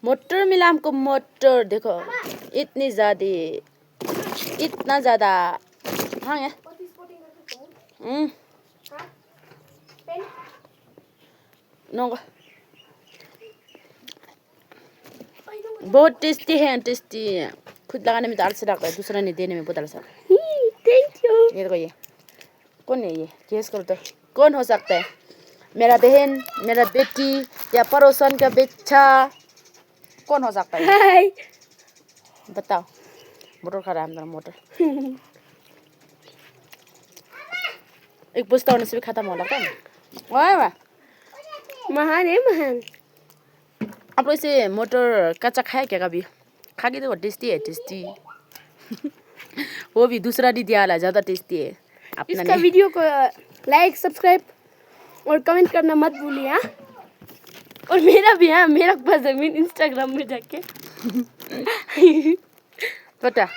Motor मिला हमको motor देखो इतनी ज्यादा इतना ज्यादा हाँ है नो बहुत टेस्टी है टेस्टी खुद लगाने में तो आलसी लगता है दूसरा नहीं देने में बहुत आलसी थैंक यू। ये देखो ये कौन है ये गेस करो तो कौन हो सकता है मेरा बहन मेरा बेटी या पड़ोसन का बच्चा कौन हो सकता है हाय बताओ मोटर खा रहा है हमारा मोटर एक पुस्ता होने से भी खत्म हो लगता है वाह वाह महान है महान। आप लोग इसे मोटर कच्चा खाया क्या कभी खा के देखो टेस्टी है टेस्टी वो भी दूसरा नहीं दिया वाला ज़्यादा टेस्टी है अपना इसका नहीं वीडियो को लाइक सब्सक्राइब और कमेंट करना मत भूलिए हाँ। और मेरा भी हाँ मेरा पास जमीन इंस्टाग्राम में जाके पता